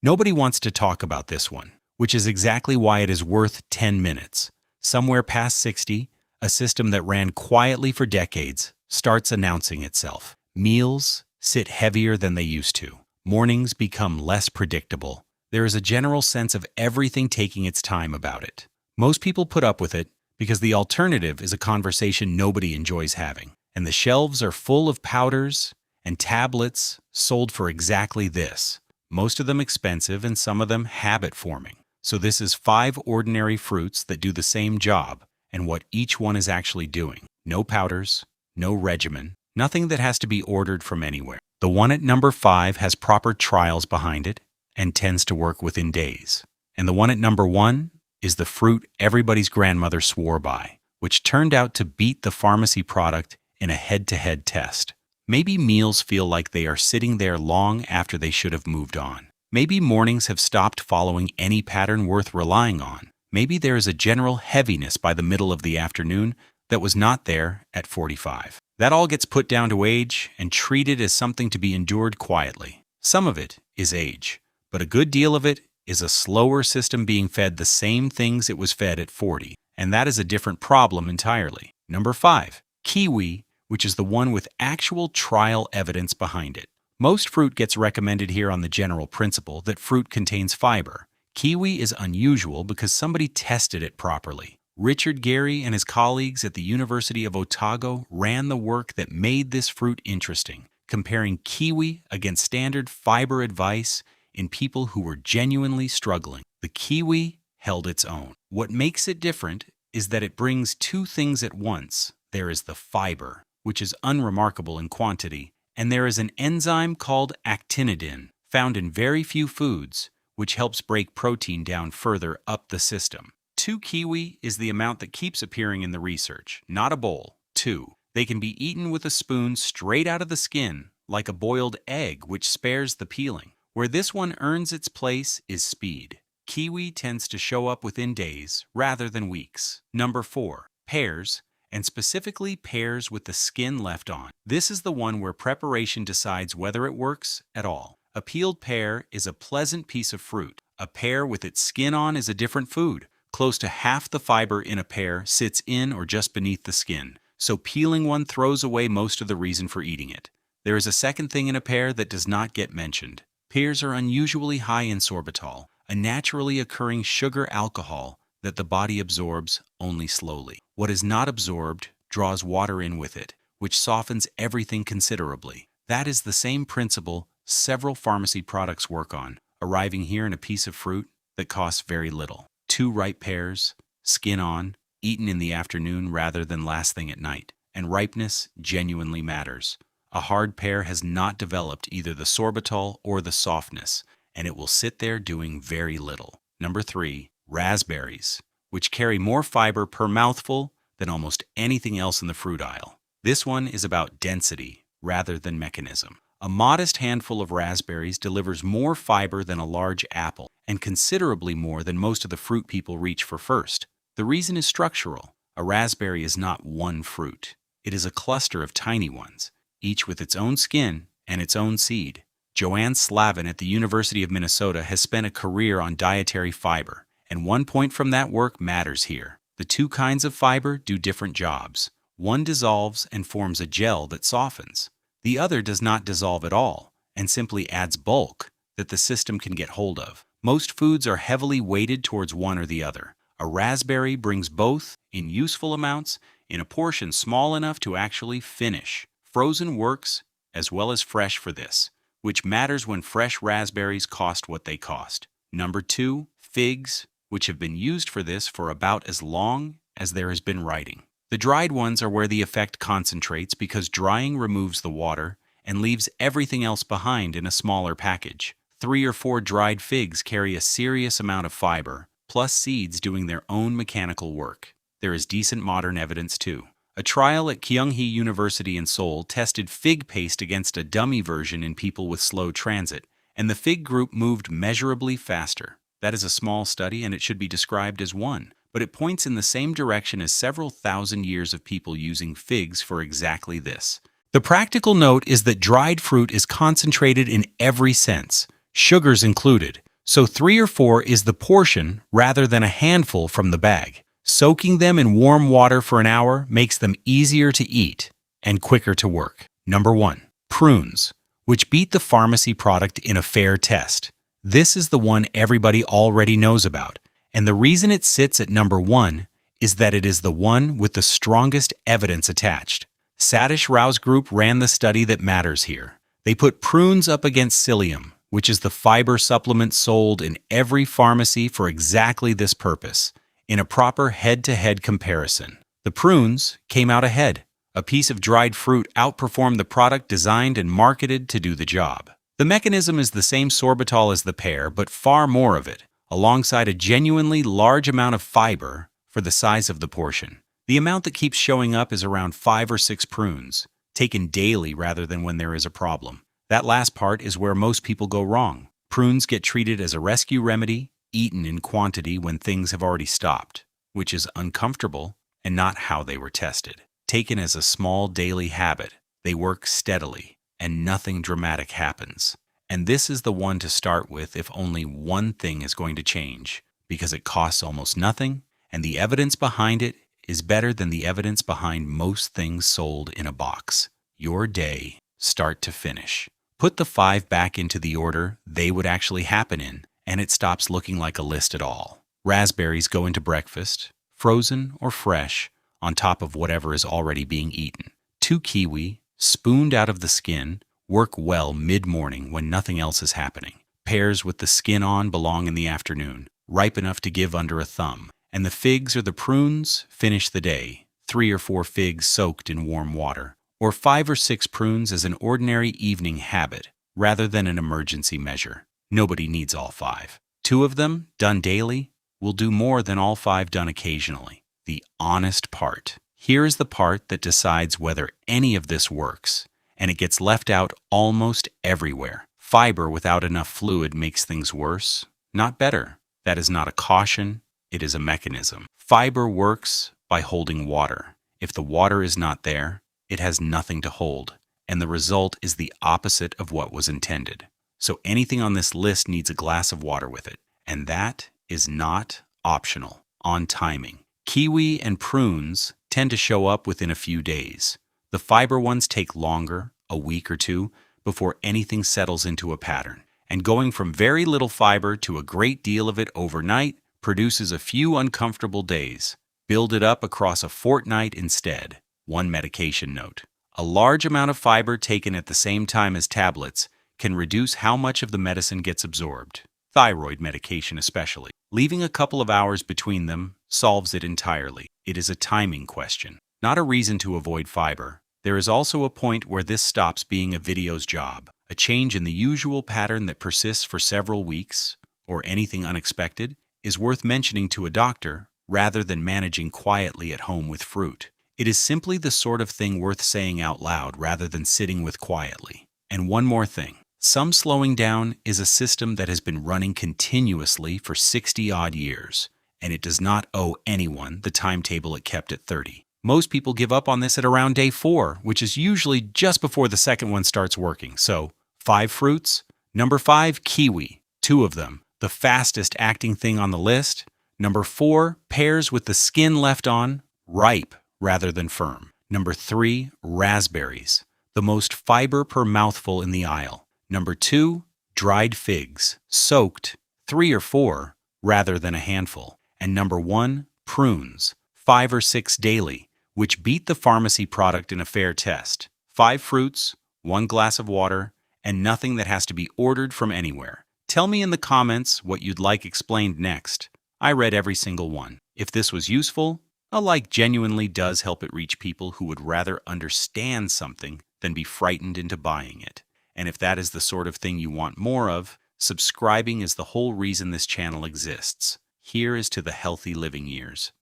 Nobody wants to talk about this one, which is exactly why it is worth 10 minutes. Somewhere past 60, a system that ran quietly for decades starts announcing itself. Meals sit heavier than they used to. Mornings become less predictable. There is a general sense of everything taking its time about it. Most people put up with it because the alternative is a conversation nobody enjoys having. And the shelves are full of powders and tablets sold for exactly this. Most of them expensive and some of them habit-forming. So this is 5 ordinary fruits that do the same job and what each one is actually doing. No powders, no regimen, nothing that has to be ordered from anywhere. The one at number 5 has proper trials behind it and tends to work within days. And the one at number 1 is the fruit everybody's grandmother swore by, which turned out to beat the pharmacy product in a head-to-head test. Maybe meals feel like they are sitting there long after they should have moved on. Maybe mornings have stopped following any pattern worth relying on. Maybe there is a general heaviness by the middle of the afternoon that was not there at 45. That all gets put down to age and treated as something to be endured quietly. Some of it is age, but a good deal of it is a slower system being fed the same things it was fed at 40, and that is a different problem entirely. Number 5, Kiwi, which is the one with actual trial evidence behind it. Most fruit gets recommended here on the general principle that fruit contains fiber. Kiwi is unusual because somebody tested it properly. Richard Gary and his colleagues at the University of Otago ran the work that made this fruit interesting, comparing kiwi against standard fiber advice in people who were genuinely struggling. The kiwi held its own. What makes it different is that it brings 2 things at once. There is the fiber, which is unremarkable in quantity, and there is an enzyme called actinidin, found in very few foods, which helps break protein down further up the system. 2 kiwi is the amount that keeps appearing in the research, not a bowl. 2. They can be eaten with a spoon straight out of the skin, like a boiled egg, which spares the peeling. Where this one earns its place is speed. Kiwi tends to show up within days rather than weeks. Number 4, pears, and specifically pears with the skin left on. This is the one where preparation decides whether it works at all. A peeled pear is a pleasant piece of fruit. A pear with its skin on is a different food. Close to half the fiber in a pear sits in or just beneath the skin, so peeling one throws away most of the reason for eating it. There is a second thing in a pear that does not get mentioned. Pears are unusually high in sorbitol, a naturally occurring sugar alcohol that the body absorbs only slowly. What is not absorbed draws water in with it, which softens everything considerably. That is the same principle several pharmacy products work on, arriving here in a piece of fruit that costs very little. 2 ripe pears, skin on, eaten in the afternoon rather than last thing at night. And ripeness genuinely matters. A hard pear has not developed either the sorbitol or the softness, and it will sit there doing very little. Number 3, raspberries, which carry more fiber per mouthful than almost anything else in the fruit aisle. This one is about density rather than mechanism. A modest handful of raspberries delivers more fiber than a large apple, and considerably more than most of the fruit people reach for first. The reason is structural. A raspberry is not one fruit. It is a cluster of tiny ones, each with its own skin and its own seed. Joanne Slavin at the University of Minnesota has spent a career on dietary fiber, and one point from that work matters here. The 2 kinds of fiber do different jobs. One dissolves and forms a gel that softens. The other does not dissolve at all and simply adds bulk that the system can get hold of. Most foods are heavily weighted towards one or the other. A raspberry brings both in useful amounts in a portion small enough to actually finish. Frozen works as well as fresh for this, which matters when fresh raspberries cost what they cost. Number 2, figs, which have been used for this for about as long as there has been writing. The dried ones are where the effect concentrates because drying removes the water and leaves everything else behind in a smaller package. 3 or 4 dried figs carry a serious amount of fiber, plus seeds doing their own mechanical work. There is decent modern evidence too. A trial at Kyunghee University in Seoul tested fig paste against a dummy version in people with slow transit, and the fig group moved measurably faster. That is a small study and it should be described as one, but it points in the same direction as several thousand years of people using figs for exactly this. The practical note is that dried fruit is concentrated in every sense, sugars included, So 3 or 4 is the portion rather than a handful from the bag. Soaking them in warm water for an hour makes them easier to eat and quicker to work. Number 1. Prunes, which beat the pharmacy product in a fair test. This is the one everybody already knows about, and the reason it sits at number 1 is that it is the one with the strongest evidence attached. Satish Rao's group ran the study that matters here. They put prunes up against psyllium, which is the fiber supplement sold in every pharmacy for exactly this purpose, in a proper head-to-head comparison. The prunes came out ahead. A piece of dried fruit outperformed the product designed and marketed to do the job. The mechanism is the same sorbitol as the pear, but far more of it, alongside a genuinely large amount of fiber for the size of the portion. The amount that keeps showing up is around 5 or 6 prunes, taken daily rather than when there is a problem. That last part is where most people go wrong. Prunes get treated as a rescue remedy, eaten in quantity when things have already stopped, which is uncomfortable and not how they were tested. Taken as a small daily habit, they work steadily, and nothing dramatic happens. And this is the one to start with if only one thing is going to change, because it costs almost nothing, and the evidence behind it is better than the evidence behind most things sold in a box. Your day, start to finish. Put the 5 back into the order they would actually happen in, and it stops looking like a list at all. Raspberries go into breakfast, frozen or fresh, on top of whatever is already being eaten. 2 kiwi, spooned out of the skin, work well mid-morning when nothing else is happening. Pears with the skin on belong in the afternoon, ripe enough to give under a thumb. And the figs or the prunes finish the day, 3 or 4 figs soaked in warm water, or 5 or 6 prunes as an ordinary evening habit rather than an emergency measure. Nobody needs all 5. 2 of them, done daily, will do more than all 5 done occasionally. The honest part. Here is the part that decides whether any of this works, and it gets left out almost everywhere. Fiber without enough fluid makes things worse, not better. That is not a caution. It is a mechanism. Fiber works by holding water. If the water is not there, it has nothing to hold, and the result is the opposite of what was intended. So anything on this list needs a glass of water with it, and that is not optional. On timing. Kiwi and prunes tend to show up within a few days. The fiber ones take longer, a week or 2, before anything settles into a pattern. And going from very little fiber to a great deal of it overnight produces a few uncomfortable days. Build it up across a fortnight instead. One medication note. A large amount of fiber taken at the same time as tablets can reduce how much of the medicine gets absorbed. Thyroid medication especially. Leaving a couple of hours between them solves it entirely. It is a timing question, not a reason to avoid fiber. There is also a point where this stops being a video's job. A change in the usual pattern that persists for several weeks, or anything unexpected, is worth mentioning to a doctor rather than managing quietly at home with fruit. It is simply the sort of thing worth saying out loud rather than sitting with quietly. And one more thing. Some slowing down is a system that has been running continuously for 60-odd years, and it does not owe anyone the timetable it kept at 30. Most people give up on this at around day 4, which is usually just before the second one starts working. So, 5 fruits. Number 5, kiwi, 2 of them. The fastest acting thing on the list. Number 4, pears with the skin left on, ripe rather than firm. Number 3, raspberries, the most fiber per mouthful in the aisle. Number 2, dried figs, soaked, 3 or 4 rather than a handful. And number 1, prunes, 5 or 6 daily, which beat the pharmacy product in a fair test. 5 fruits, 1 glass of water, and nothing that has to be ordered from anywhere. Tell me in the comments what you'd like explained next. I read every single one. If this was useful, a like genuinely does help it reach people who would rather understand something than be frightened into buying it. And if that is the sort of thing you want more of, subscribing is the whole reason this channel exists. Here is to the healthy living years.